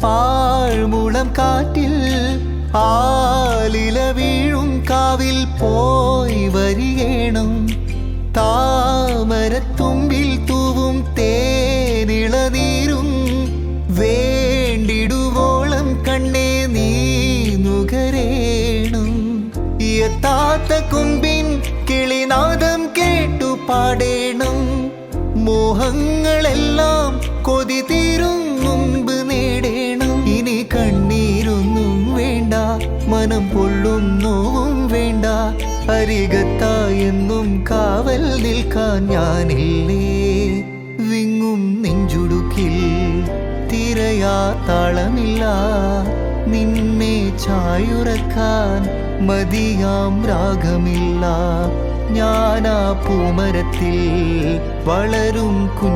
പാഴ്മുളം കാറ്റിൽ ആലില വീഴും കാവിൽ പോയി വരികേണം. താമരത്തുമ്പിൽ തൂവും തേനിളനീരും വേണ്ടിടുവോളം കണ്ണേ നീ നുകരേണം. എത്താത്ത കൊമ്പിൻ കിളിനാദം കേട്ടു പാടേണം. മോഹങ്ങളെല്ലാം കൊതി തീരും മുമ്പ് നേടേണം. ഇനി കണ്ണീരൊന്നും വേണ്ട, മനം പൊള്ളും നോവും വേണ്ട. അരികത്തായെന്നും കാവൽ നിൽക്കാൻ ഞാനില്ലേ. വിങ്ങും നെഞ്ചുടുക്കിൽ തിരയാ താളമില്ല. നിന്നെ ചായുറക്കാൻ മതിയാം രാഗമില്ല. ഞാനാ പൂമരത്തിൽ വളരും കുഞ്ഞു